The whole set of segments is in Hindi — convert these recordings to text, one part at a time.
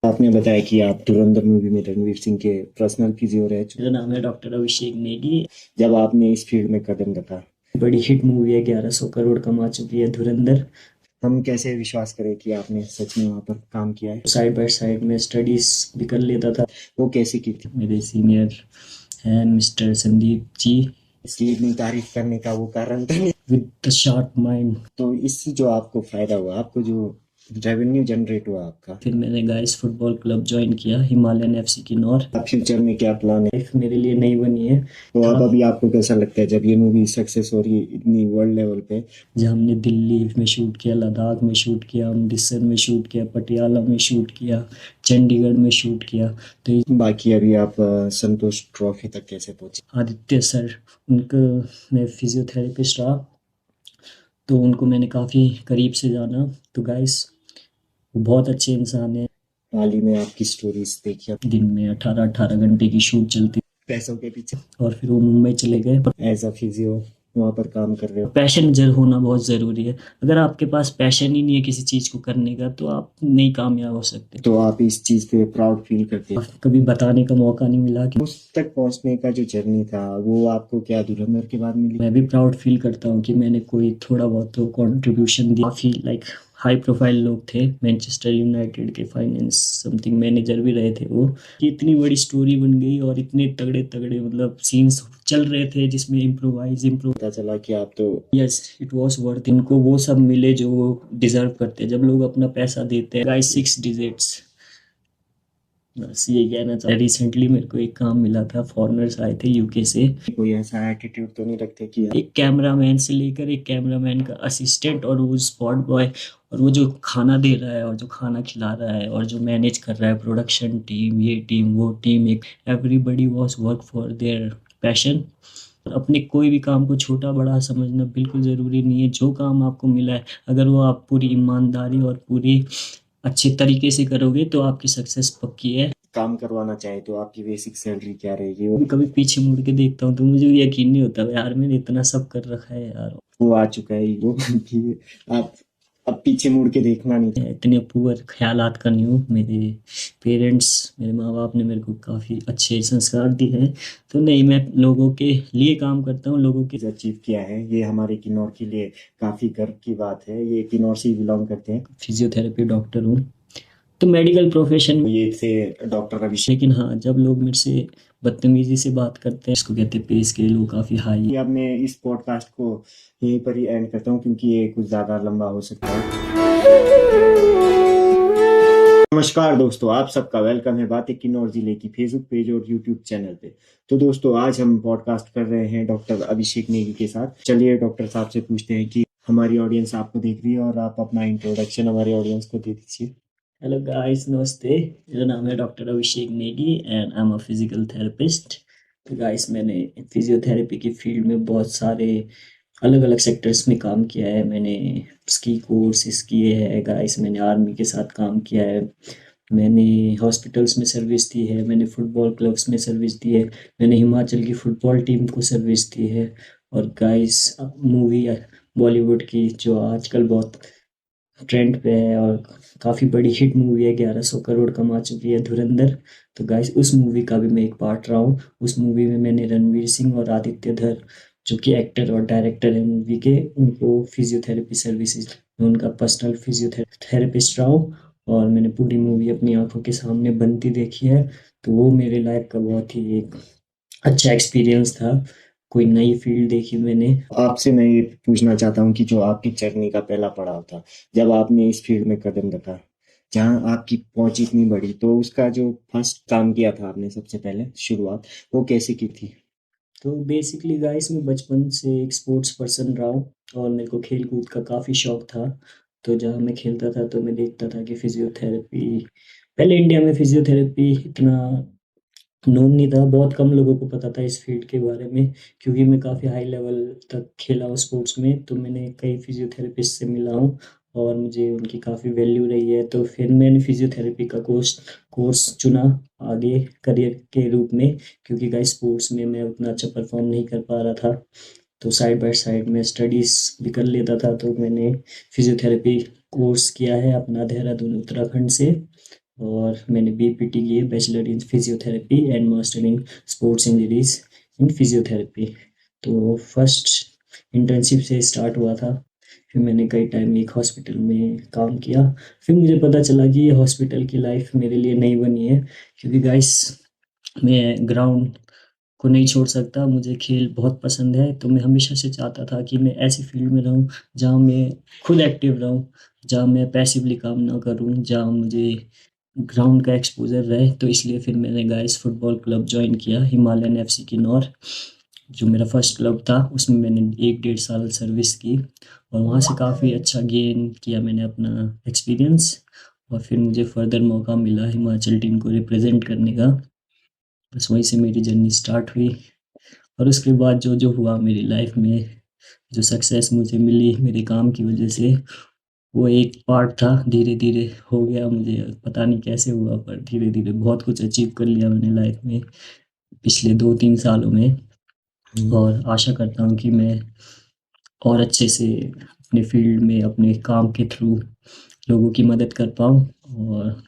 आपने बताया कि आप धुरंधर मूवी में रणवीर सिंह के पर्सनल फिजियो रह चुके। मेरा नाम है डॉक्टर अभिषेक नेगी। जब आपने इस फील्ड में कदम रखा, बड़ी हिट मूवी है, 1100 करोड़ कमा चुकी है धुरंधर। हम कैसे विश्वास करें कि आपने सच में वहाँ पर काम किया है? साइड बाय साइड में स्टडीज भी कर लेता था। वो कैसे की थी? मेरे सीनियर हैं मिस्टर संदीप जी, इसकी इतनी तारीफ करने का वो कारण था नहीं। With the sharp mind. तो इससे जो आपको फायदा हुआ, आपको जो रेवेन्यू जनरेट हुआ आपका, फिर मैंने गाइस फुटबॉल क्लब ज्वाइन किया, हिमालयन एफसी किन्नौर। अब फ्यूचर में क्या प्लान है? लाइफ मेरे लिए नई बनी है। तो अब था अभी आपको कैसा लगता है जब ये मूवी सक्सेस हो रही है इतनी वर्ल्ड लेवल पे? जब हमने दिल्ली में शूट किया, लद्दाख में शूट किया, अमृतसर में शूट किया, पटियाला में शूट किया, चंडीगढ़ में शूट किया। तो बाकी अभी आप संतोष ट्रॉफी तक कैसे पहुंचे? आदित्य सर, उनको मैं फिजियोथेरेपिस्ट रहा, तो उनको मैंने काफ़ी करीब से जाना। तो गाइस वो बहुत अच्छे इंसान हैं। हाल ही में आपकी स्टोरीज देखी, दिन में 18-18 घंटे की शूट चलती पैसों के पीछे और फिर वो मुंबई चले गए। एज अ फिजियो वहाँ पर काम कर रहे हो। पैशन जर होना बहुत ज़रूरी है। अगर आपके पास पैशन ही नहीं है किसी चीज़ को करने का, तो आप नहीं कामयाब हो सकते। तो आप इस चीज पे प्राउड फील करते हैं? और कभी बताने का मौका नहीं मिला कि उस तक पहुंचने का जो जर्नी था वो आपको क्या धुरंधर के बाद मिली? मैं भी प्राउड फील करता हूँ कि मैंने कोई थोड़ा बहुत तो कंट्रीब्यूशन दिया। काफ़ी हाई प्रोफाइल लोग थे, मैनचेस्टर यूनाइटेड के फाइनेंस समथिंग मैनेजर भी रहे थे वो, कि इतनी बड़ी स्टोरी बन गई और इतने तगड़े तगड़े सीन्स चल रहे थे जिसमें इम्प्रोवाइज। पता चला कि आप तो यस, इट वॉज वर्थ। इनको वो सब मिले जो वो डिजर्व करते हैं। जब लोग अपना पैसा देते हैं गाइस, 6 डिजिट्स। बस ये कहना चाहता। रिसेंटली मेरे को एक काम मिला था, फॉरेनर्स आए थे यूके से। कोई ऐसा एटीट्यूड तो नहीं रखते कि एक कैमरामैन से लेकर एक कैमरामैन का असिस्टेंट और वो स्पॉट बॉय, और वो जो खाना दे रहा है और जो खाना खिला रहा है और जो मैनेज कर रहा है प्रोडक्शन टीम, ये टीम वो टीम, एक everybody was work for their passion. अपने कोई भी काम को छोटा बड़ा समझना बिल्कुल ज़रूरी नहीं है। जो काम आपको मिला है, अगर वो आप पूरी ईमानदारी और पूरी अच्छे तरीके से करोगे तो आपकी सक्सेस पक्की है। काम करवाना चाहे तो आपकी बेसिक सैलरी क्या रहेगी? कभी कभी पीछे मुड़ के देखता हूँ तो मुझे भी यकीन नहीं होता यार, मैंने इतना सब कर रखा है यार। वो आ चुका है ईगो कि आप अब पीछे मुड़ के देखना नहीं मैं इतने पुअर ख्यालात का नहीं हूँ। मेरे पेरेंट्स, मेरे माँ बाप ने मेरे को काफ़ी अच्छे संस्कार दिए हैं। तो नहीं, मैं लोगों के लिए काम करता हूँ, लोगों के। चाहता। अचीव किया है ये हमारे किन्नौर के लिए काफी गर्व की बात है। ये किन्नौर से बिलोंग करते हैं। फिजियोथेरेपी डॉक्टर हूँ, तो मेडिकल प्रोफेशन में। ये थे डॉक्टर अभिषेक। लेकिन हाँ, जब लोग मेरे से बदतमीजी से बात करते हैं, इसको कहते हैं पे स्केल, वो काफ़ी हाई। अब मैं इस पॉडकास्ट को यहीं पर ही एंड करता हूँ क्योंकि ये कुछ ज़्यादा लंबा हो सकता है। नमस्कार दोस्तों, आप सबका वेलकम है बातें किन्नौर जिले की फेसबुक पेज और यूट्यूब चैनल पे। तो दोस्तों, आज हम पॉडकास्ट कर रहे हैं डॉक्टर अभिषेक नेगी के साथ। चलिए डॉक्टर साहब से पूछते हैं कि हमारी ऑडियंस आपको देख रही है और आप अपना इंट्रोडक्शन हमारी ऑडियंस को दे दीजिए। हेलो गाइस, नमस्ते। मेरा नाम है doctor Abhishek Negi and I am a physical therapist. तो गाइस, मैंने फिजियोथेरेपी की फील्ड में बहुत सारे अलग अलग सेक्टर्स में काम किया है। मैंने स्की कोर्सेज किए हैं गाइस, मैंने आर्मी के साथ काम किया है, मैंने हॉस्पिटल्स में सर्विस दी है, मैंने फुटबॉल क्लब्स में सर्विस दी है, मैंने हिमाचल की फुटबॉल टीम को सर्विस दी है। और गाइस, मूवी बॉलीवुड की जो आजकल बहुत ट्रेंड पे है और काफ़ी बड़ी हिट मूवी है, 1100 करोड़ कमा चुकी है धुरंधर। तो गाइस, उस मूवी का भी मैं एक पार्ट रहा हूँ। उस मूवी में मैंने रणवीर सिंह और आदित्य धर, जो कि एक्टर और डायरेक्टर हैं मूवी के, उनको फिजियोथेरेपी सर्विसेज में उनका पर्सनल फिजियोथेरेपिस्ट रहा हूँ। और मैंने पूरी मूवी अपनी आंखों के सामने बनती देखी है। तो वो मेरे लाइफ का बहुत ही एक अच्छा एक्सपीरियंस था। कोई नई फील्ड देखी मैंने। आपसे मैं ये पूछना चाहता हूँ कि जो आपकी जर्नी का पहला पड़ाव था, जब आपने इस फील्ड में कदम रखा, जहाँ आपकी पहुंच इतनी बड़ी, तो उसका जो फर्स्ट काम किया था आपने सबसे पहले शुरुआत, वो कैसे की थी? तो बेसिकली गाइस, मैं बचपन से एक स्पोर्ट्स पर्सन रहा हूँ और मेरे को खेल कूद का काफ़ी शौक था। तो जहाँ मैं खेलता था तो मैं देखता था कि फिजियोथेरेपी, पहले इंडिया में फिजियोथेरेपी इतना नोन नहीं था, बहुत कम लोगों को पता था इस फील्ड के बारे में। क्योंकि मैं काफ़ी हाई लेवल तक खेला हूँ स्पोर्ट्स में, तो मैंने कई फिजियोथेरेपिस्ट से मिला हूँ और मुझे उनकी काफ़ी वैल्यू रही है। तो फिर मैंने फिजियोथेरेपी का कोर्स कोर्स चुना आगे करियर के रूप में, क्योंकि गाइस स्पोर्ट्स में मैं उतना अच्छा परफॉर्म नहीं कर पा रहा था। तो साइड बाय साइड में स्टडीज़ भी कर लेता था। तो मैंने फिजियोथेरेपी कोर्स किया है अपना, देहरादून उत्तराखंड से। और मैंने बीपीटी की है, bachelor in physiotherapy and master in sports injuries in physiotherapy. तो फर्स्ट इंटर्नशिप से स्टार्ट हुआ था, फिर मैंने कई टाइम एक हॉस्पिटल में काम किया। फिर मुझे पता चला कि ये हॉस्पिटल की लाइफ मेरे लिए नहीं बनी है, क्योंकि गाइस मैं ग्राउंड को नहीं छोड़ सकता, मुझे खेल बहुत पसंद है। तो मैं हमेशा से चाहता था कि मैं ऐसी फील्ड में रहूँ जहाँ मैं खुद एक्टिव रहूँ, जहाँ मैं पैसिवली काम ना करूँ, जहाँ मुझे ग्राउंड का एक्सपोज़र रहे। तो इसलिए फिर मैंने गाइस फुटबॉल क्लब जॉइन किया, हिमालयन एफसी किन्नौर, जो मेरा फर्स्ट क्लब था। उसमें मैंने 1 डेढ़ साल सर्विस की और वहाँ से काफ़ी अच्छा गेन किया मैंने अपना एक्सपीरियंस। और फिर मुझे फर्दर मौका मिला हिमाचल टीम को रिप्रेजेंट करने का। बस वहीं से मेरी जर्नी स्टार्ट हुई। और उसके बाद जो जो हुआ मेरी लाइफ में, जो सक्सेस मुझे मिली मेरे काम की वजह से, वो एक पार्ट था। धीरे धीरे हो गया, मुझे पता नहीं कैसे हुआ, पर धीरे धीरे बहुत कुछ अचीव कर लिया मैंने लाइफ में पिछले 2-3 सालों में। हम्म। और आशा करता हूँ कि मैं और अच्छे से अपने फील्ड में अपने काम के थ्रू लोगों की मदद कर पाऊँ और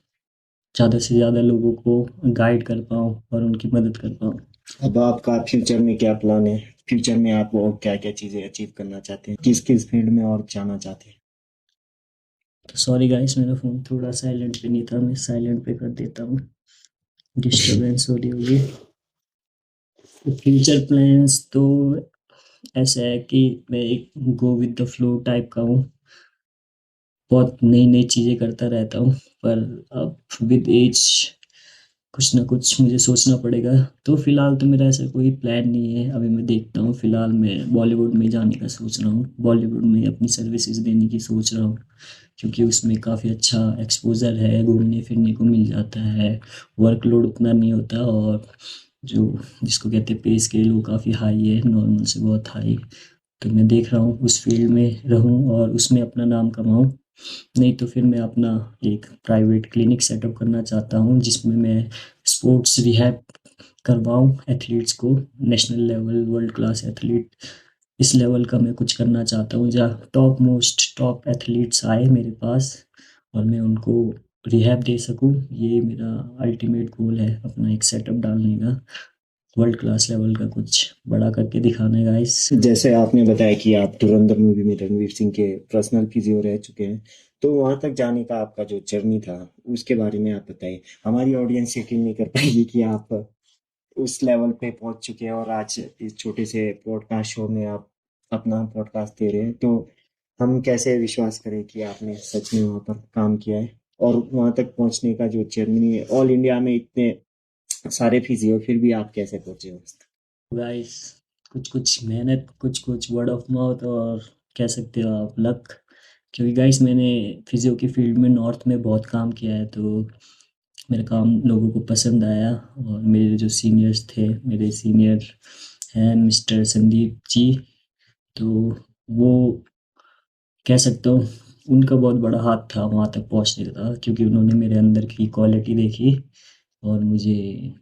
ज़्यादा से ज़्यादा लोगों को गाइड कर पाऊँ और उनकी मदद कर पाऊँ। अब आपका फ्यूचर में क्या प्लान है? फ्यूचर में आप और क्या क्या चीजें अचीव करना चाहते हैं, किस किस फील्ड में और जाना चाहते हैं? तो सॉरी गाइस, मेरा फ़ोन थोड़ा साइलेंट पे नहीं था, मैं साइलेंट पे कर देता हूँ, डिस्टरबेंस हो रही होगी। फ्यूचर प्लान्स तो ऐसा है कि मैं एक go with the flow type का हूँ, बहुत नई नई चीज़ें करता रहता हूँ। पर अब विद एज कुछ ना कुछ मुझे सोचना पड़ेगा। तो फिलहाल तो मेरा ऐसा कोई प्लान नहीं है, अभी मैं देखता हूँ। फिलहाल मैं बॉलीवुड में जाने का सोच रहा हूँ, बॉलीवुड में अपनी सर्विसेज देने की सोच रहा हूँ, क्योंकि उसमें काफ़ी अच्छा एक्सपोज़र है, घूमने फिरने को मिल जाता है, वर्कलोड उतना नहीं होता, और जो जिसको कहते हैं पे स्केल, वो काफ़ी हाई है, नॉर्मल से बहुत हाई। तो मैं देख रहा हूँ उस फील्ड में रहूँ और उसमें अपना नाम कमाऊँ। नहीं तो फिर मैं अपना एक प्राइवेट क्लिनिक सेटअप करना चाहता हूँ, जिसमें मैं स्पोर्ट्स रिहैब करवाऊँ एथलीट्स को, national level world class athlete, इस लेवल का मैं कुछ करना चाहता हूँ, जहाँ टॉप मोस्ट टॉप एथलीट्स आए मेरे पास और मैं उनको रिहैब दे सकूँ। ये मेरा अल्टीमेट गोल है, अपना एक सेटअप डालने का, वर्ल्ड क्लास लेवल का कुछ बड़ा करके दिखाना है गाइस। जैसे आपने बताया कि आप धुरंधर मूवी में रणवीर सिंह के पर्सनल फिजियो रह चुके हैं, तो वहां तक जाने का आपका जो जर्नी था उसके बारे में आप बताइए। हमारी ऑडियंस यकीन नहीं कर पाएगी कि आप उस लेवल पे पहुंच चुके हैं और आज इस छोटे से पॉडकास्ट शो में आप अपना पॉडकास्ट दे रहे हैं। तो हम कैसे विश्वास करें कि आपने सच में वहां पर काम किया है, और वहां तक पहुंचने का जो जर्नी है, ऑल इंडिया में इतने सारे फिजियो फिर भी आप कैसे पहुंचे उस तक? गाइस कुछ कुछ मेहनत, कुछ कुछ वर्ड ऑफ माउथ, और कह सकते हो आप लक। क्योंकि गाइस मैंने फिजियो की फील्ड में नॉर्थ में बहुत काम किया है, तो मेरा काम लोगों को पसंद आया। और मेरे जो सीनियर्स थे, मेरे सीनियर हैं मिस्टर संदीप जी, तो वो कह सकता हूँ उनका बहुत बड़ा हाथ था वहाँ तक पहुँचने का, क्योंकि उन्होंने मेरे अंदर की क्वालिटी देखी और मुझे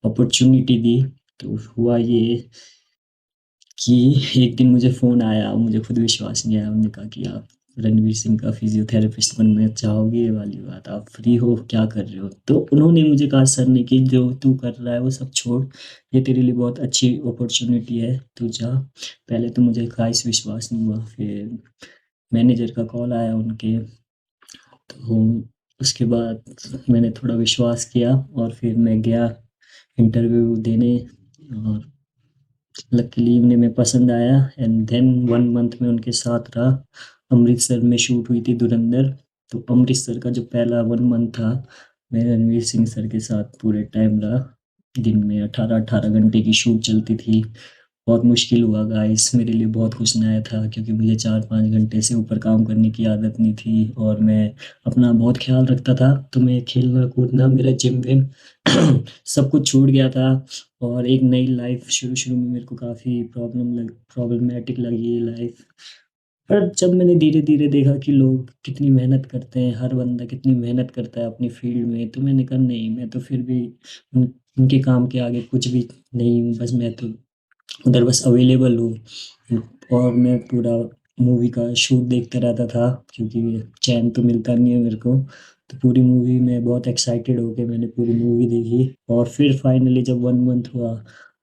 अपॉर्चुनिटी दी। तो हुआ ये कि एक दिन मुझे फ़ोन आया, मुझे खुद विश्वास नहीं आया। उन्होंने कहा कि आप रणवीर सिंह का फिजियोथेरेपिस्ट बनना चाहोगे, ये वाली बात, आप फ्री हो, क्या कर रहे हो? तो उन्होंने मुझे कहा, सर ने, कि जो तू कर रहा है वो सब छोड़, ये तेरे लिए बहुत अच्छी अपॉर्चुनिटी है, तू जा। पहले तो मुझे खास विश्वास नहीं हुआ, फिर मैनेजर का कॉल आया उनके, तो उसके बाद मैंने थोड़ा विश्वास किया और फिर मैं गया इंटरव्यू देने। और लकीली उन्हें मैं पसंद आया एंड देन 1 मंथ में उनके साथ रहा। अमृतसर में शूट हुई थी धुरंधर, तो अमृतसर का जो पहला 1 मंथ था, मैं रणवीर सिंह सर के साथ पूरे टाइम रहा। दिन में 18-18 घंटे की शूट चलती थी। बहुत मुश्किल हुआ गाइस, मेरे लिए बहुत कुछ नया था, क्योंकि मुझे 4-5 घंटे से ऊपर काम करने की आदत नहीं थी और मैं अपना बहुत ख्याल रखता था। तो मैं खेलना कूदना, मेरा जिम विम सब कुछ छूट गया था। और एक नई लाइफ शुरू शुरू में मेरे को काफ़ी प्रॉब्लमेटिक लगी ये लाइफ। पर जब मैंने धीरे धीरे देखा कि लोग कितनी मेहनत करते हैं, हर बंदा कितनी मेहनत करता है अपनी फील्ड में, तो मैंने कहा नहीं, मैं तो फिर भी उनके काम के आगे कुछ भी नहीं हूँ। बस मैं तो उधर बस अवेलेबल हूँ। और मैं पूरा मूवी का शूट देखता रहता था, क्योंकि चैन तो मिलता नहीं है मेरे को। तो पूरी मूवी में बहुत एक्साइटेड होके मैंने पूरी मूवी देखी, और फिर फाइनली जब 1 मंथ हुआ,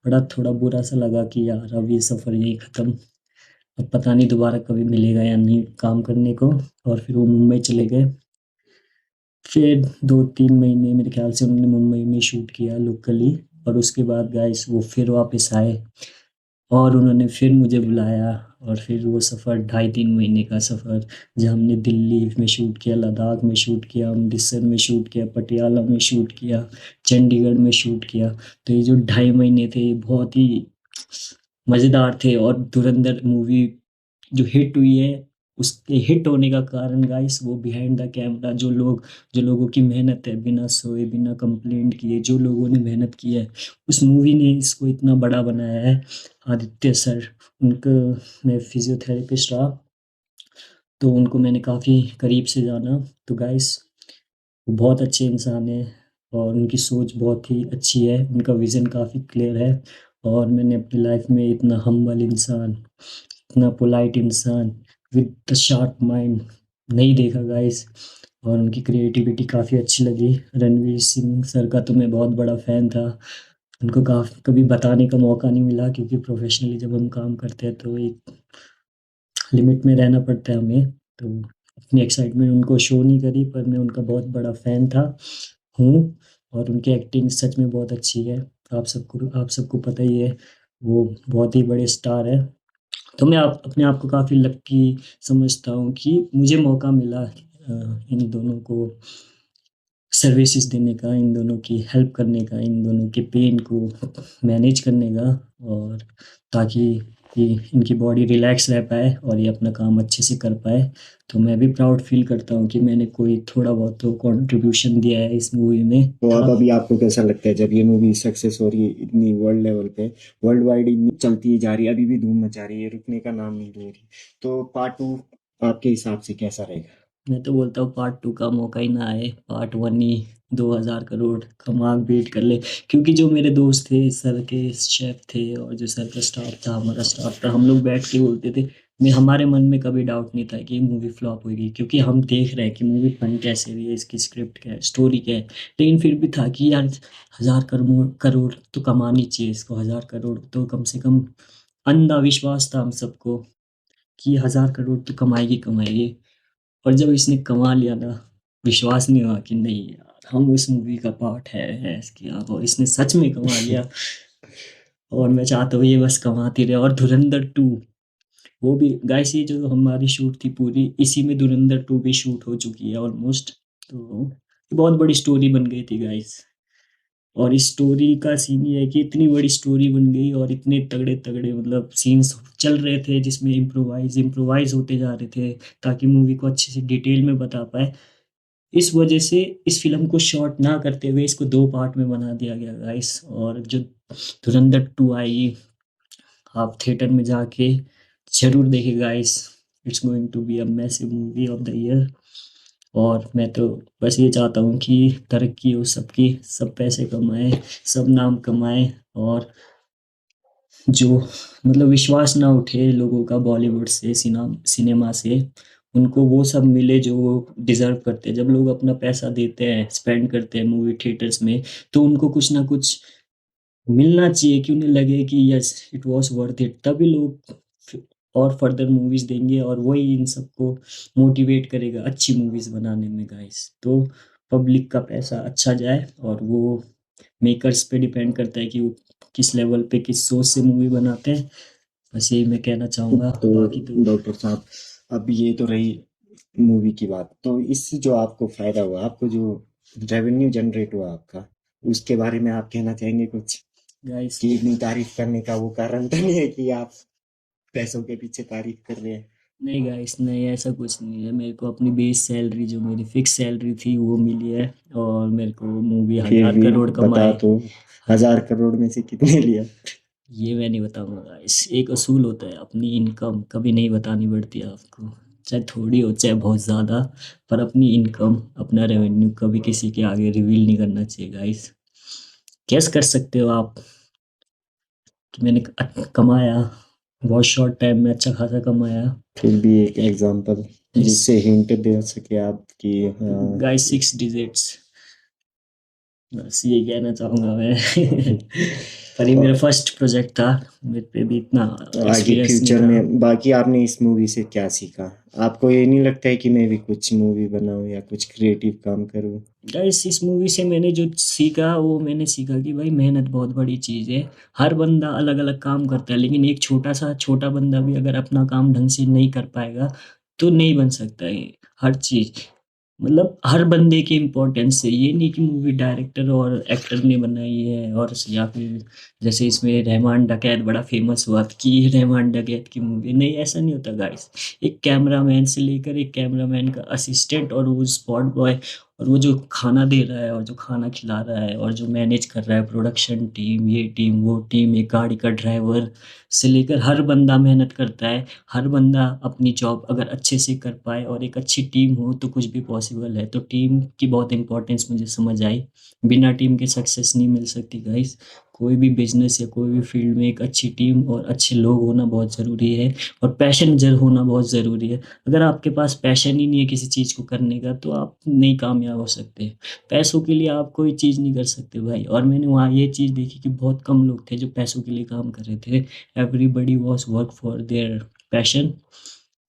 बड़ा थोड़ा बुरा सा लगा कि यार अब ये सफ़र यहीं ख़त्म, अब पता नहीं दोबारा कभी मिलेगा या नहीं काम करने को। और फिर वो मुंबई चले गए। फिर 2-3 महीने मेरे ख्याल से उन्होंने मुंबई में शूट किया लोकली, और उसके बाद गाइस वो फिर वापस आए और उन्होंने फिर मुझे बुलाया। और फिर वो सफ़र 2.5-3 महीने का सफ़र, जहाँ हमने दिल्ली में शूट किया, लद्दाख में शूट किया, अमृतसर में शूट किया, पटियाला में शूट किया, चंडीगढ़ में शूट किया। तो ये जो 2.5 महीने थे ये बहुत ही मज़ेदार थे। और धुरंधर मूवी जो हिट हुई है, उसके हिट होने का कारण गाइस वो बिहाइंड द कैमरा जो लोगों की मेहनत है, बिना सोए बिना कंप्लेंट किए जो लोगों ने मेहनत की है, उस मूवी ने इसको इतना बड़ा बनाया है। आदित्य सर, उनको, मैं फिजियोथेरेपिस्ट रहा, तो उनको मैंने काफ़ी करीब से जाना। तो गाइस वो बहुत अच्छे इंसान हैं, और उनकी सोच बहुत ही अच्छी है, उनका विज़न काफ़ी क्लियर है। और मैंने अपनी लाइफ में इतना हम्बल इंसान, इतना पोलाइट इंसान विद द शार्प माइंड नहीं देखा गाइस। और उनकी क्रिएटिविटी काफ़ी अच्छी लगी। रणवीर सिंह सर का तो मैं बहुत बड़ा फ़ैन था। उनको काफ़ी कभी बताने का मौका नहीं मिला, क्योंकि प्रोफेशनली जब हम काम करते हैं तो एक लिमिट में रहना पड़ता है हमें। तो अपनी एक्साइटमेंट उनको शो नहीं करी, पर मैं उनका बहुत बड़ा फ़ैन था, हूँ। और उनकी एक्टिंग सच में बहुत अच्छी है। आप सबको पता ही है, वो बहुत ही बड़े स्टार हैं। तो मैं अपने आप को काफ़ी लकी समझता हूँ कि मुझे मौका मिला इन दोनों को सर्विसेज देने का, इन दोनों की हेल्प करने का, इन दोनों के पेन को मैनेज करने का, और ताकि ये इनकी बॉडी रिलैक्स रह पाए और ये अपना काम अच्छे से कर पाए। तो मैं भी प्राउड फील करता हूँ कि मैंने कोई थोड़ा बहुत तो कंट्रीब्यूशन दिया है इस मूवी में। तो अब काफ़ी अभी आपको कैसा लगता है जब ये मूवी सक्सेस हो रही है इतनी वर्ल्ड लेवल पे, वर्ल्ड वाइड इतनी चलती ही जा रही है, अभी भी धूम मचा रही है, रुकने का नाम नहीं ले रही, तो पार्ट टू आपके हिसाब से कैसा रहेगा? मैं तो बोलता हूँ पार्ट 2 का मौका ही ना आए, पार्ट 1 ही 2000 करोड़ कमा बेट कर ले। क्योंकि जो मेरे दोस्त थे, सर के शेफ थे, और जो सर का स्टाफ था, हमारा स्टाफ था, हम लोग बैठ के बोलते थे, मैं हमारे मन में कभी डाउट नहीं था कि ये मूवी फ्लॉप होगी, क्योंकि हम देख रहे हैं कि मूवी बन कैसे रही है, इसकी स्क्रिप्ट क्या है, स्टोरी क्या है। लेकिन फिर भी था कि यार 1000 करोड़ तो कमानी चाहिए इसको, 1000 करोड़ तो कम से कम। अंधा विश्वास था हम सबको कि 1000 करोड़ तो कमाएगी कमाएगी। और जब इसने कमा लिया ना, विश्वास नहीं हुआ कि नहीं यार हम उस मूवी का पार्ट है इसकी, और इसने सच में कमा लिया। और मैं चाहता हूँ ये बस कमाती रहे। और धुरंधर 2, वो भी गाइस, ये जो हमारी शूट थी पूरी, इसी में धुरंधर 2 भी शूट हो चुकी है ऑलमोस्ट। तो ये बहुत बड़ी स्टोरी बन गई थी गाइस। और इस स्टोरी का सीन ये है कि इतनी बड़ी स्टोरी बन गई, और इतने तगड़े तगड़े मतलब सीन्स चल रहे थे, जिसमें इम्प्रोवाइज इम्प्रोवाइज होते जा रहे थे, ताकि मूवी को अच्छे से डिटेल में बता पाए। इस वजह से इस फ़िल्म को शॉर्ट ना करते हुए इसको 2 पार्ट में बना दिया गया गाइस। और जो धुरंधर 2 आएगी, आप थिएटर में जाके ज़रूर देखिए guys. It's going to be a massive movie of the year. और मैं तो बस ये चाहता हूँ कि तरक्की हो सबकी, सब पैसे कमाएँ, सब नाम कमाएँ, और जो मतलब विश्वास ना उठे लोगों का बॉलीवुड से, सिनेमा से, उनको वो सब मिले जो वो डिज़र्व करते हैं। जब लोग अपना पैसा देते हैं, स्पेंड करते हैं मूवी थिएटर्स में, तो उनको कुछ ना कुछ मिलना चाहिए कि उन्हें लगे कि yes it was worth it. तभी लोग फ और फर्दर मूवीज़ देंगे, और वही इन सबको मोटिवेट करेगा अच्छी मूवीज़ बनाने में गाइस। तो पब्लिक का पैसा अच्छा जाए, और वो मेकर्स पे डिपेंड करता है कि वो किस लेवल पे, किस सोच से मूवी बनाते हैं। बस यही मैं कहना चाहूँगा, तो बाकी तो डॉक्टर साहब, अब ये तो रही मूवी की बात, तो इससे जो आपको फायदा हुआ, आपको जो रेवेन्यू जनरेट हुआ आपका, उसके बारे में आप कहना चाहेंगे कुछ? गाइस, कि इतनी तारीफ करने का वो कारण तो नहीं है कि आप पैसों के पीछे तारीफ कर रहे हैं? नहीं गाइस, नहीं ऐसा कुछ नहीं है। मेरे को अपनी बेस सैलरी, जो मेरी फिक्स सैलरी थी, वो मिली है। और मेरे को मूवी फिर हजार भी करोड़ बता कमाए। तो, 1000 करोड़ में से कितने लिया? ये मैं नहीं बताऊंगा गाइस, एक असूल होता है, अपनी इनकम कभी नहीं बतानी पड़ती है आपको, चाहे थोड़ी हो चाहे बहुत ज़्यादा। पर अपनी इनकम, अपना रेवेन्यू कभी किसी के आगे रिवील नहीं करना चाहिए गाइस। गेस कर सकते हो आप कि मैंने कमाया बहुत शॉर्ट टाइम में अच्छा खासा कमाया। फिर भी एक एग्जांपल इस जिससे हिंट दे सके आप कि हाँ। गाइस 6 डिजिट्स, बस ये कहना चाहूँगा मैं। पर ये मेरा और फर्स्ट प्रोजेक्ट था, मेरे पे भी इतना आगे एक्सपीरियंस नहीं फ्यूचर था। में बाकी आपने इस मूवी से क्या सीखा? आपको ये नहीं लगता है कि मैं भी कुछ मूवी बनाऊं या कुछ क्रिएटिव काम करूं? गाइस इस मूवी से मैंने जो सीखा वो मैंने सीखा कि भाई मेहनत बहुत बड़ी चीज़ है। हर बंदा अलग अलग काम करता है, लेकिन एक छोटा बंदा भी अगर अपना काम ढंग से नहीं कर पाएगा तो नहीं बन सकता है हर चीज़। मतलब हर बंदे की इम्पोर्टेंस है, ये नहीं कि मूवी डायरेक्टर और एक्टर ने बनाई है और या फिर जैसे इसमें रहमान डकैत बड़ा फेमस हुआ था कि ये रहमान डकैत की मूवी, नहीं ऐसा नहीं होता गाइस। एक कैमरामैन से लेकर एक कैमरामैन का असिस्टेंट और वो स्पॉट बॉय और वो जो खाना दे रहा है और जो खाना खिला रहा है और जो मैनेज कर रहा है प्रोडक्शन टीम, ये टीम वो टीम, एक गाड़ी का ड्राइवर से लेकर हर बंदा मेहनत करता है। हर बंदा अपनी जॉब अगर अच्छे से कर पाए और एक अच्छी टीम हो तो कुछ भी पॉसिबल है। तो टीम की बहुत इंपॉर्टेंस मुझे समझ आई। बिना टीम के सक्सेस नहीं मिल सकती गाइस। कोई भी बिजनेस या कोई भी फील्ड में एक अच्छी टीम और अच्छे लोग होना बहुत ज़रूरी है, और पैशन जर होना बहुत ज़रूरी है। अगर आपके पास पैशन ही नहीं है किसी चीज़ को करने का तो आप नहीं कामयाब हो सकते। पैसों के लिए आप कोई चीज़ नहीं कर सकते भाई। और मैंने वहाँ ये चीज़ देखी कि बहुत कम लोग थे जो पैसों के लिए काम कर रहे थे। Everybody was work for their passion,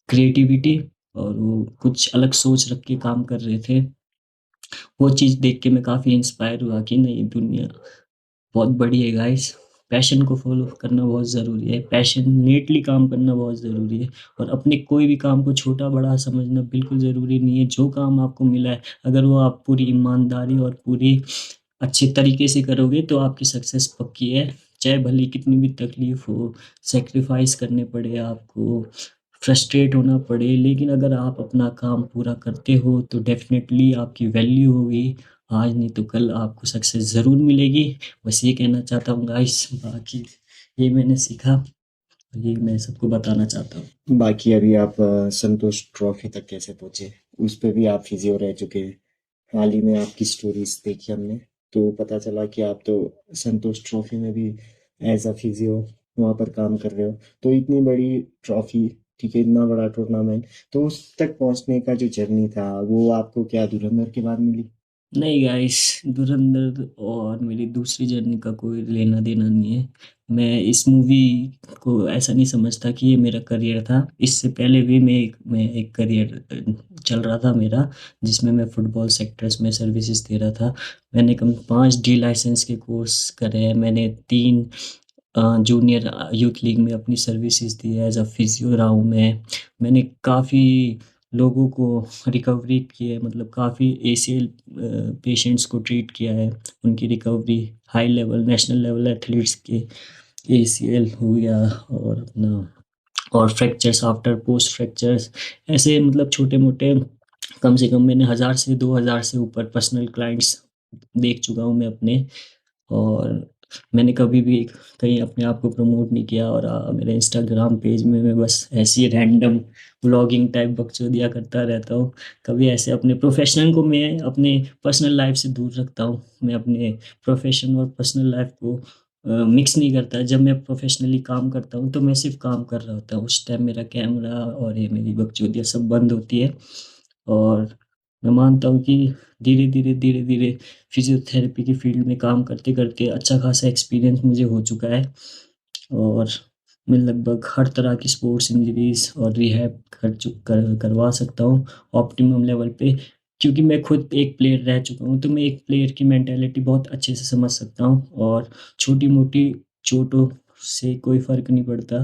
creativity, और वो कुछ अलग सोच रख के काम कर रहे थे। वो चीज़ देख के मैं काफ़ी इंस्पायर हुआ कि नहीं, दुनिया बहुत बड़ी है गाइस। पैशन को फॉलो करना बहुत ज़रूरी है, पैशनेटली काम करना बहुत ज़रूरी है। और अपने कोई भी काम को छोटा बड़ा समझना बिल्कुल ज़रूरी नहीं है। जो काम आपको मिला है अगर वो आप पूरी ईमानदारी और पूरी अच्छे तरीके से करोगे तो आपकी सक्सेस पक्की है। चाहे भले कितनी भी तकलीफ हो, सैक्रिफाइस करने पड़े आपको, फ्रस्ट्रेट होना पड़े, लेकिन अगर आप अपना काम पूरा करते हो तो डेफिनेटली आपकी वैल्यू होगी। आज नहीं तो कल आपको सक्सेस ज़रूर मिलेगी। बस ये कहना चाहता हूँ गाइस, बाकी ये मैंने सीखा और ये मैं सबको बताना चाहता हूँ। बाकी अभी आप संतोष ट्रॉफी तक कैसे पहुंचे? उस पे भी आप फिजियो रह चुके हैं। हाल ही में आपकी स्टोरीज देखी हमने, तो पता चला कि आप तो संतोष ट्रॉफी में भी एज अ फिजियो वहाँ पर काम कर रहे हो। तो इतनी बड़ी ट्रॉफी, ठीक है, इतना बड़ा टूर्नामेंट, तो उस तक पहुँचने का जो जर्नी था वो आपको क्या धुरंधर के बाद मिली? नहीं गाइस, धुरंधर और मेरी दूसरी जर्नी का कोई लेना देना नहीं है। मैं इस मूवी को ऐसा नहीं समझता कि ये मेरा करियर था। इससे पहले भी मैं एक करियर चल रहा था मेरा, जिसमें मैं फुटबॉल सेक्टर्स में सर्विसेज दे रहा था। मैंने कम 5 डी लाइसेंस के कोर्स करे हैं। मैंने 3 जूनियर यूथ लीग में अपनी सर्विसेज दी है, एज अ फिजियो रहा हूँ मैं। मैंने काफ़ी लोगों को रिकवरी की है, मतलब काफ़ी एसीएल पेशेंट्स को ट्रीट किया है, उनकी recovery, high level national level athletes के एसीएल हो गया, और अपना और फ्रैक्चर्स आफ्टर पोस्ट फ्रैक्चर्स, ऐसे मतलब छोटे मोटे कम से कम मैंने 1000 से 2000 से ऊपर पर्सनल क्लाइंट्स देख चुका हूँ मैं अपने। और मैंने कभी भी कहीं अपने आप को प्रमोट नहीं किया, और मेरे इंस्टाग्राम पेज में मैं बस ऐसी रैंडम व्लॉगिंग टाइप बकचोदियाँ करता रहता हूँ। कभी ऐसे अपने प्रोफेशनल को मैं अपने पर्सनल लाइफ से दूर रखता हूँ। मैं अपने प्रोफेशन और पर्सनल लाइफ को मिक्स नहीं करता। जब मैं प्रोफेशनली काम करता हूँ तो मैं सिर्फ काम कर रहा होता हूँ, उस टाइम मेरा कैमरा और ये मेरी बकचोदियाँ सब बंद होती है। और मैं मानता हूँ कि धीरे धीरे फिजियोथेरेपी की फील्ड में काम करते करते अच्छा खासा एक्सपीरियंस मुझे हो चुका है। और मैं लगभग हर तरह की स्पोर्ट्स इंजरीज और रिहैब करवा सकता हूँ ऑप्टिमम लेवल पे। क्योंकि मैं खुद एक प्लेयर रह चुका हूँ तो मैं एक प्लेयर की मेंटालिटी बहुत अच्छे से समझ सकता हूँ। और छोटी मोटी चोटों से कोई फ़र्क नहीं पड़ता।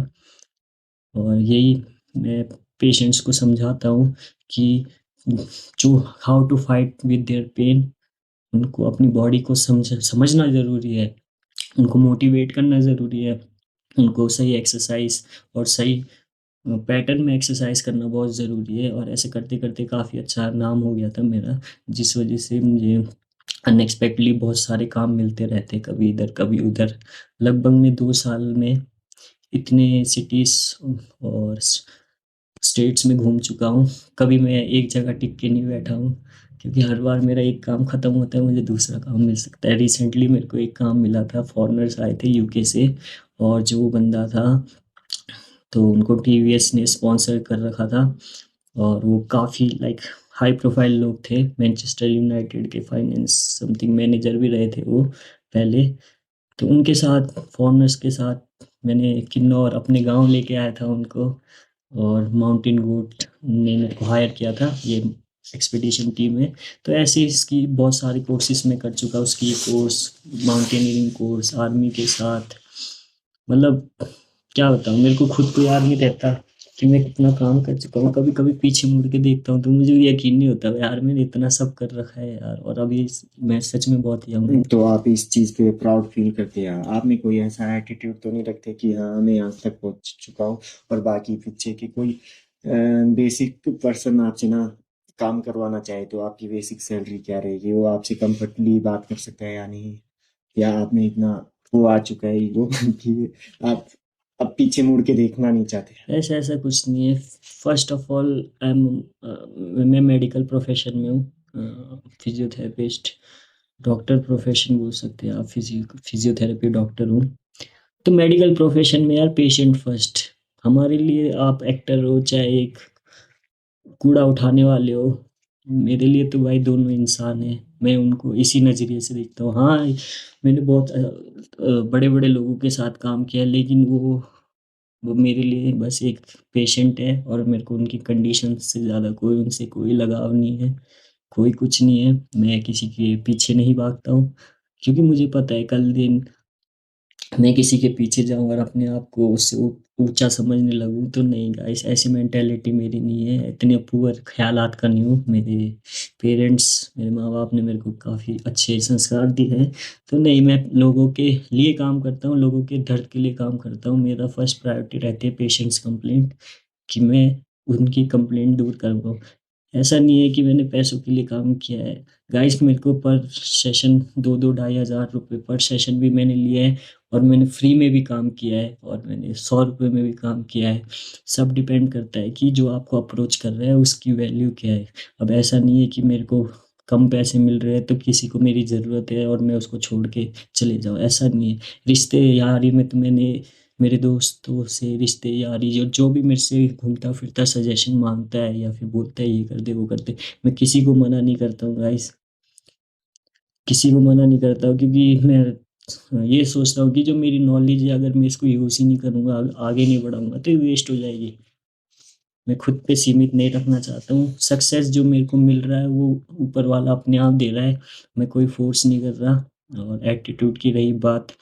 और यही मैं पेशेंट्स को समझाता हूँ कि जो how to fight with their pain, उनको अपनी बॉडी को समझना ज़रूरी है, उनको मोटिवेट करना ज़रूरी है, उनको सही एक्सरसाइज और सही पैटर्न में एक्सरसाइज करना बहुत ज़रूरी है। और ऐसे करते करते काफ़ी अच्छा नाम हो गया था मेरा, जिस वजह से मुझे अनएक्सपेक्टली बहुत सारे काम मिलते रहते, कभी इधर कभी उधर। लगभग मैं 2 साल में इतने सिटीज़ और स्टेट्स में घूम चुका हूँ। कभी मैं एक जगह टिक के नहीं बैठा हूँ, क्योंकि हर बार मेरा एक काम ख़त्म होता है मुझे दूसरा काम मिल सकता है। रिसेंटली मेरे को एक काम मिला था, फॉरेनर्स आए थे यूके से, और जो बंदा था तो उनको टीवीएस ने स्पॉन्सर कर रखा था और वो काफ़ी लाइक हाई प्रोफाइल लोग थे। मैनचेस्टर यूनाइटेड के फाइनेंस समथिंग मैनेजर भी रहे थे वो पहले। तो उनके साथ फॉरेनर्स के साथ मैंने किन्नौर अपने गांव लेके आया था उनको, और माउंटेन गोट ने मेरे को हायर किया था, ये एक्सपीडिशन टीम है। तो ऐसे ही इसकी बहुत सारी कोर्सेज मैं कर चुका, उसकी कोर्स, माउंटेनियरिंग कोर्स आर्मी के साथ। मतलब क्या बताऊँ, मेरे को खुद को याद नहीं रहता कि मैं कितना काम कर चुका हूँ। कभी कभी पीछे मुड़ के देखता हूँ तो मुझे भी यकीन नहीं होता यार मैंने इतना सब कर रखा है यार, और अभी मैं सच में बहुत यंग हूँ। तो आप इस चीज़ पे प्राउड फील करते हैं? आप में कोई ऐसा एटीट्यूड तो नहीं रखते कि हाँ मैं यहाँ तक पहुँच चुका हूँ और बाकी पीछे की कोई बेसिक पर्सन आपसे ना काम करवाना चाहे तो आपकी बेसिक सैलरी क्या रहेगी, वो आपसे कंफर्टली बात कर सकता है या नहीं? या आप में इतना वो आ चुका है ईगो कि आप अब पीछे मुड़ के देखना नहीं चाहते? ऐसा ऐसा कुछ नहीं है। First of all I am, मैं मेडिकल प्रोफेशन में हूँ, फिजियोथेरेपिस्ट, डॉक्टर प्रोफेशन बोल सकते हैं आप, फिजियोथेरेपी डॉक्टर हूँ। तो मेडिकल प्रोफेशन में यार पेशेंट फर्स्ट। हमारे लिए आप एक्टर हो चाहे एक कूड़ा उठाने वाले हो, मेरे लिए तो भाई दोनों इंसान हैं। मैं उनको इसी नज़रिए से देखता हूँ। हाँ, मैंने बहुत बड़े बड़े लोगों के साथ काम किया, लेकिन वो मेरे लिए बस एक पेशेंट है, और मेरे को उनकी कंडीशन से ज़्यादा कोई उनसे कोई लगाव नहीं है, कोई कुछ नहीं है। मैं किसी के पीछे नहीं भागता हूँ, क्योंकि मुझे पता है कल दिन मैं किसी के पीछे जाऊँ और अपने आप को उससे ऊंचा समझने लगूँ तो नहीं गाइस, ऐसी मेंटेलिटी मेरी नहीं है। इतने पुअर ख्यालात का नहीं हूँ। मेरे माँ बाप ने मेरे को काफ़ी अच्छे संस्कार दिए हैं। तो नहीं, मैं लोगों के लिए काम करता हूँ, लोगों के दर्द के लिए काम करता हूँ। मेरा फर्स्ट प्रायोरिटी रहती है पेशेंट्स कंप्लेंट, कि मैं उनकी कंप्लेंट दूर करूँ। ऐसा नहीं है कि मैंने पैसों के लिए काम किया है। गाइस मेरे को पर सेशन 2-2 ढाई हज़ार रुपए पर सेशन भी मैंने लिए हैं, और मैंने फ्री में भी काम किया है, और मैंने 100 रुपए में भी काम किया है। सब डिपेंड करता है कि जो आपको अप्रोच कर रहा है उसकी वैल्यू क्या है। अब ऐसा नहीं है कि मेरे को कम पैसे मिल रहे हैं तो किसी को मेरी ज़रूरत है और मैं उसको छोड़ के चले जाऊँ, ऐसा नहीं है। रिश्ते यारी में तो मैंने मेरे दोस्तों से रिश्ते यारी, जो जो भी मेरे से घूमता फिरता सजेशन मांगता है या फिर बोलता है ये कर दे वो कर दे, मैं किसी को मना नहीं करता हूँ गाइस। किसी को मना नहीं करता हूँ, क्योंकि मैं ये सोचता हूँ कि जो मेरी नॉलेज है अगर मैं इसको यूज़ ही नहीं करूँगा, आगे नहीं बढ़ाऊँगा तो ये वेस्ट हो जाएगी। मैं खुद पे सीमित नहीं रखना चाहता हूँ। सक्सेस जो मेरे को मिल रहा है वो ऊपर वाला अपने आप दे रहा है, मैं कोई फोर्स नहीं कर रहा। और एटीट्यूड की रही बात,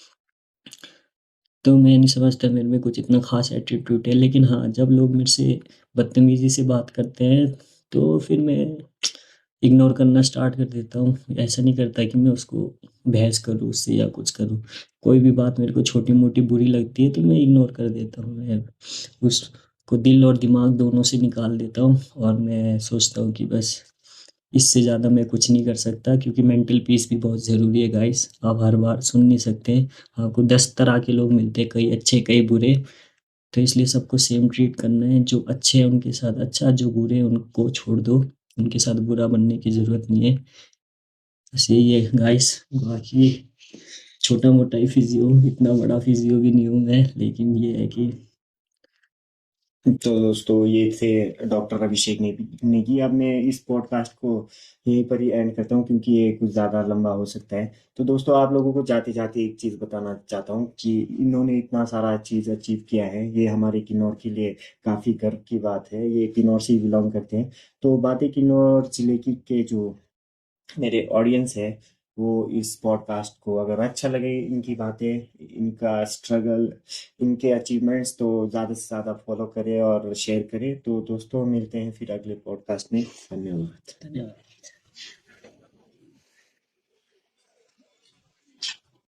तो मैं नहीं समझता मेरे में कुछ इतना ख़ास एटीट्यूड है। लेकिन हाँ, जब लोग मेरे से बदतमीज़ी से बात करते हैं, तो फिर मैं इग्नोर करना स्टार्ट कर देता हूँ। ऐसा नहीं करता कि मैं उसको बहस करूँ उससे या कुछ करूँ। कोई भी बात मेरे को छोटी-मोटी बुरी लगती है, तो मैं इग्नोर कर देता हूँ। मैं उसको दिल और दिमाग दोनों से निकाल देता हूँ, और मैं सोचता हूँ कि बस इससे ज़्यादा मैं कुछ नहीं कर सकता, क्योंकि मेंटल पीस भी बहुत ज़रूरी है गाइस। आप हर बार सुन नहीं सकते। आपको 10 तरह के लोग मिलते हैं, कई अच्छे कई बुरे। तो इसलिए सबको सेम ट्रीट करना है। जो अच्छे हैं उनके साथ अच्छा, जो बुरे हैं उनको छोड़ दो। उनके साथ बुरा बनने की ज़रूरत नहीं है। बस यही है गाइस। बाकी छोटा-मोटा ही फिज़ियो हूँ, इतना बड़ा फिज़ियो भी नहीं हूँ मैं, लेकिन ये है कि तो दोस्तों ये थे डॉक्टर अभिषेक नेगी। अब मैं इस पॉडकास्ट को यहीं पर ही एंड करता हूँ क्योंकि ये कुछ ज़्यादा लंबा हो सकता है। तो दोस्तों आप लोगों को जाते जाते एक चीज़ बताना चाहता हूँ कि इन्होंने इतना सारा चीज़ अचीव किया है, ये हमारे किन्नौर के लिए काफ़ी गर्व की बात है। ये किन्नौर से ही बिलोंग करते हैं। तो बातें किन्नौर जिले की के जो मेरे ऑडियंस है, वो इस पॉडकास्ट को अगर अच्छा लगे, इनकी बातें, इनका स्ट्रगल, इनके अचीवमेंट्स, तो ज़्यादा से ज़्यादा फॉलो करें और शेयर करें। तो दोस्तों मिलते हैं फिर अगले पॉडकास्ट में। धन्यवाद। धन्यवाद।